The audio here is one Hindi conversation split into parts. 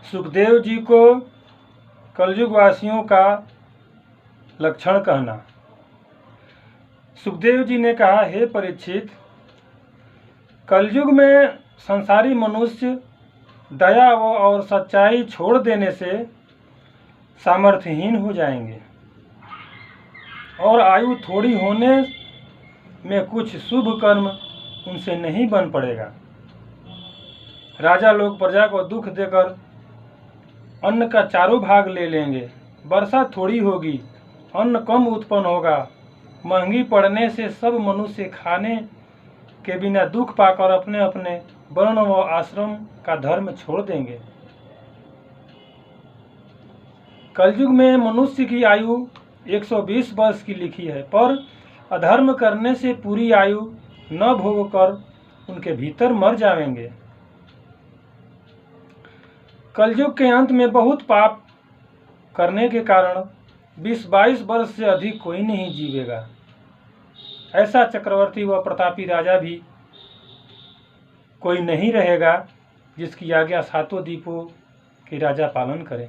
सुखदेव जी को कलयुग वासियों का लक्षण कहना। सुखदेव जी ने कहा, हे परीक्षित, कलयुग में संसारी मनुष्य दया और सच्चाई छोड़ देने से सामर्थ्यहीन हो जाएंगे और आयु थोड़ी होने में कुछ शुभ कर्म उनसे नहीं बन पड़ेगा। राजा लोग प्रजा को दुख देकर अन्न का चारों भाग ले लेंगे, वर्षा थोड़ी होगी, अन्न कम उत्पन्न होगा, महंगी पड़ने से सब मनुष्य खाने के बिना दुख पाकर अपने अपने वर्ण व आश्रम का धर्म छोड़ देंगे। कलयुग में मनुष्य की आयु 120 वर्ष की लिखी है, पर अधर्म करने से पूरी आयु न भोग कर उनके भीतर मर जाएंगे। कलयुग के अंत में बहुत पाप करने के कारण 20-22 वर्ष से अधिक कोई नहीं जीवेगा। ऐसा चक्रवर्ती व प्रतापी राजा भी कोई नहीं रहेगा जिसकी आज्ञा सातों द्वीपों के राजा पालन करें।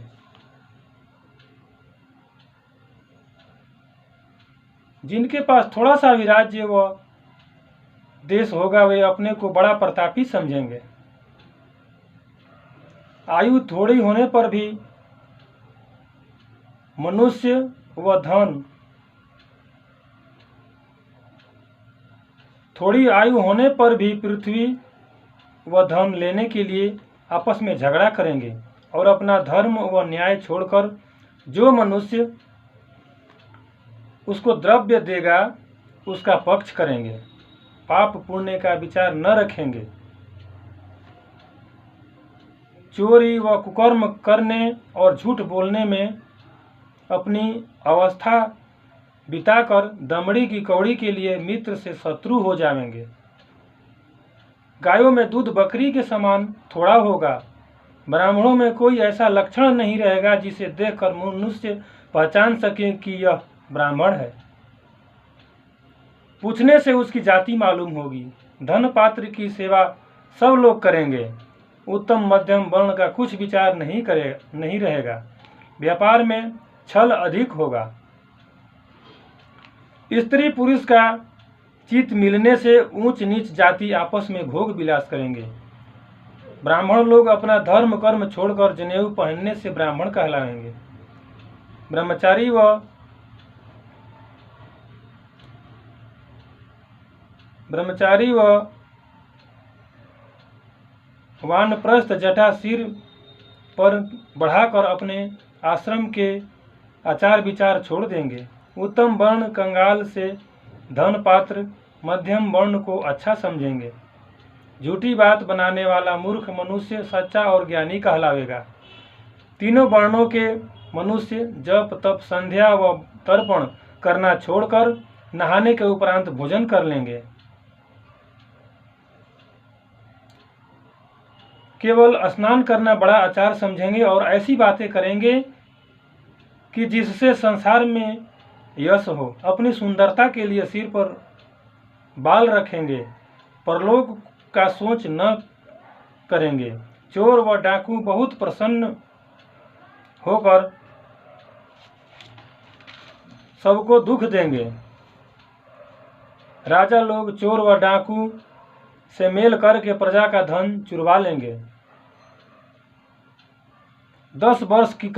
जिनके पास थोड़ा सा भी राज्य व देश होगा वे अपने को बड़ा प्रतापी समझेंगे। आयु थोड़ी होने पर भी मनुष्य व धन, थोड़ी आयु होने पर भी पृथ्वी व धन लेने के लिए आपस में झगड़ा करेंगे और अपना धर्म व न्याय छोड़कर जो मनुष्य उसको द्रव्य देगा उसका पक्ष करेंगे, पाप पुण्य का विचार न रखेंगे। चोरी व कुकर्म करने और झूठ बोलने में अपनी अवस्था बिताकर दमड़ी की कौड़ी के लिए मित्र से शत्रु हो जाएंगे। गायों में दूध बकरी के समान थोड़ा होगा। ब्राह्मणों में कोई ऐसा लक्षण नहीं रहेगा जिसे देखकर मनुष्य पहचान सके कि यह ब्राह्मण है। पूछने से उसकी जाति मालूम होगी। धन पात्र की सेवा सब लोग करेंगे। उत्तम मध्यम वर्ण का कुछ विचार नहीं रहेगा। व्यापार में छल अधिक होगा। स्त्री पुरुष का चित मिलने से ऊंच नीच जाति आपस में भोग विलास करेंगे। ब्राह्मण लोग अपना धर्म कर्म छोड़कर जनेऊ पहनने से ब्राह्मण कहलाएंगे। ब्रह्मचारी व वानप्रस्थ जटा सिर पर बढ़ाकर अपने आश्रम के आचार विचार छोड़ देंगे। उत्तम वर्ण कंगाल से धन पात्र मध्यम वर्ण को अच्छा समझेंगे। झूठी बात बनाने वाला मूर्ख मनुष्य सच्चा और ज्ञानी कहलावेगा। तीनों वर्णों के मनुष्य जप तप संध्या व तर्पण करना छोड़कर नहाने के उपरांत भोजन कर लेंगे। केवल स्नान करना बड़ा आचार समझेंगे और ऐसी बातें करेंगे कि जिससे संसार में यश हो। अपनी सुंदरता के लिए सिर पर बाल रखेंगे, परलोक का सोच न करेंगे। चोर व डाकू बहुत प्रसन्न होकर सबको दुख देंगे। राजा लोग चोर व डाकू से मेल करके प्रजा का धन चुरवा लेंगे। 10 वर्ष की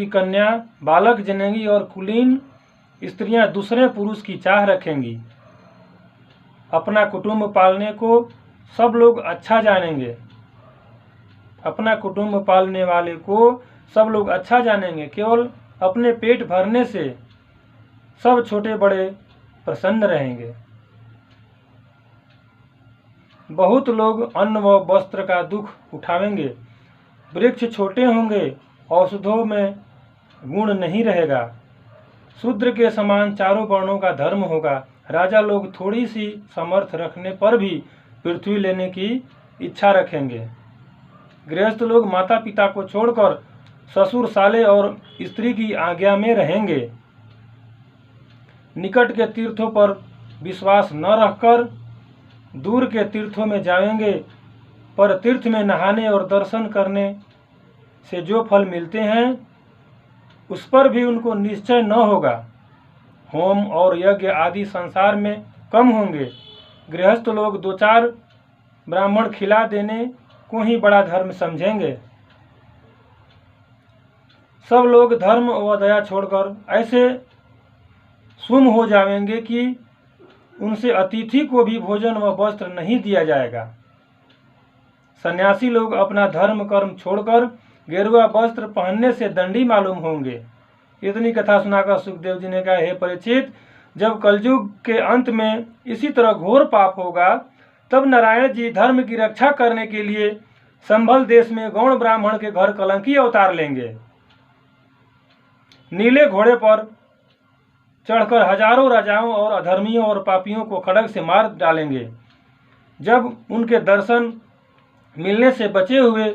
कन्या बालक जनेगी और कुलीन स्त्रियां दूसरे पुरुष की चाह रखेंगी। अपना कुटुंब पालने को सब लोग अच्छा जानेंगे। अपना कुटुंब पालने वाले को सब लोग अच्छा जानेंगे। केवल अपने पेट भरने से सब छोटे बड़े प्रसन्न रहेंगे। बहुत लोग अन्न व वस्त्र का दुख उठावेंगे। वृक्ष छोटे होंगे, औषधों में गुण नहीं रहेगा। शूद्र के समान चारों वर्णों का धर्म होगा। राजा लोग थोड़ी सी समर्थ रखने पर भी पृथ्वी लेने की इच्छा रखेंगे। गृहस्थ लोग माता पिता को छोड़कर ससुर साले और स्त्री की आज्ञा में रहेंगे। निकट के तीर्थों पर विश्वास न रखकर दूर के तीर्थों में जाएंगे, पर तीर्थ में नहाने और दर्शन करने से जो फल मिलते हैं उस पर भी उनको निश्चय न होगा। होम और यज्ञ आदि संसार में कम होंगे। गृहस्थ लोग 2-4 ब्राह्मण खिला देने को ही बड़ा धर्म समझेंगे। सब लोग धर्म व दया छोड़कर ऐसे सुम हो जाएंगे कि उनसे अतिथि को भी भोजन व वस्त्र नहीं दिया जाएगा। सन्यासी लोग अपना धर्म कर्म छोड़कर गेरुआ वस्त्र पहनने से दंडी मालूम होंगे। इतनी कथा सुनाकर सुखदेव जी ने कहा, हे परीक्षित, जब कलयुग के अंत में इसी तरह घोर पाप होगा, तब नारायण जी धर्म की रक्षा करने के लिए संभल देश में गौण ब्राह्मण के घर कलंकी अवतार लेंगे। नीले घोड़े पर चढ़कर हजारों राजाओं और अधर्मियों और पापियों को खड्ग से मार डालेंगे। जब उनके दर्शन मिलने से बचे हुए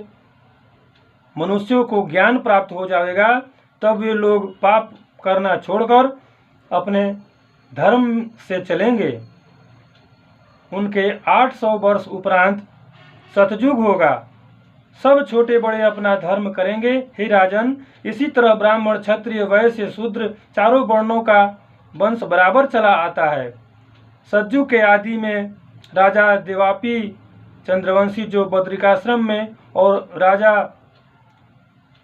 मनुष्यों को ज्ञान प्राप्त हो जाएगा, तब वे लोग पाप करना छोड़कर अपने धर्म से चलेंगे। उनके 800 वर्ष उपरांत सतयुग होगा। सब छोटे बड़े अपना धर्म करेंगे। हे राजन, इसी तरह ब्राह्मण, क्षत्रिय, वैश्य, शूद्र चारों वर्णों का वंश बराबर चला आता है। सतयुग के आदि में राजा देवापी चंद्रवंशी जो बद्रिकाश्रम में, और राजा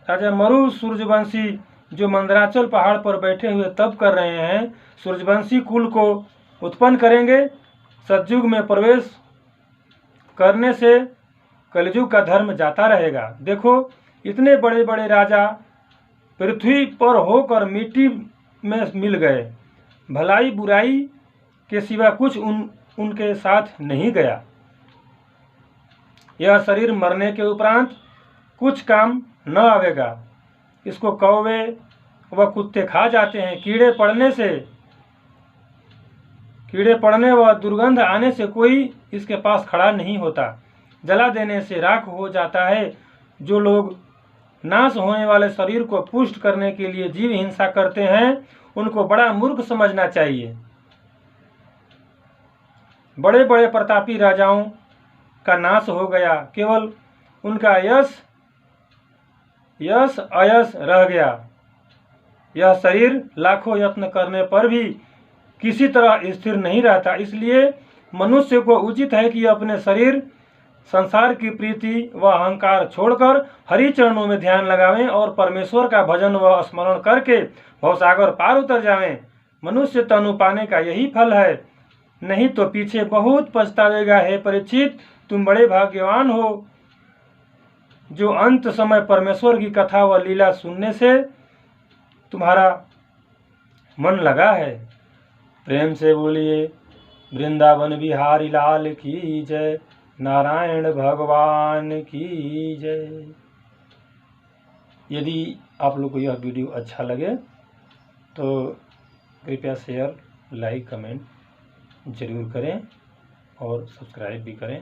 मरु सूर्यवंशी जो मंदराचल पहाड़ पर बैठे हुए तप कर रहे हैं, सूर्यवंशी कुल को उत्पन्न करेंगे। सतयुग में प्रवेश करने से कलयुग का धर्म जाता रहेगा। देखो, इतने बड़े बड़े राजा पृथ्वी पर होकर मिट्टी में मिल गए। भलाई बुराई के सिवा कुछ उनके साथ नहीं गया। यह शरीर मरने के उपरांत कुछ काम न आवेगा। इसको कौवे व कुत्ते खा जाते हैं। कीड़े पड़ने व दुर्गंध आने से कोई इसके पास खड़ा नहीं होता। जला देने से राख हो जाता है। जो लोग नाश होने वाले शरीर को पुष्ट करने के लिए जीव हिंसा करते हैं, उनको बड़ा मूर्ख समझना चाहिए। बड़े बड़े प्रतापी राजाओं का नाश हो गया, केवल उनका यश अयश रह गया। यह शरीर लाखों यत्न करने पर भी किसी तरह स्थिर नहीं रहता। इसलिए मनुष्य को उचित है कि अपने शरीर, संसार की प्रीति व अहंकार छोड़कर हरि चरणों में ध्यान लगावें और परमेश्वर का भजन व स्मरण करके भवसागर पार उतर जावें। मनुष्य तनु पाने का यही फल है, नहीं तो पीछे बहुत पछतावेगा। हे परीक्षित, तुम बड़े भाग्यवान हो जो अंत समय परमेश्वर की कथा व लीला सुनने से तुम्हारा मन लगा है। प्रेम से बोलिए वृंदावन बिहारी लाल की जय, नारायण भगवान की जय। यदि आप लोग को यह वीडियो अच्छा लगे तो कृपया शेयर, लाइक, कमेंट जरूर करें और सब्सक्राइब भी करें।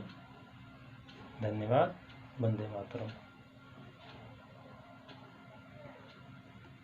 धन्यवाद। वंदे मातरम।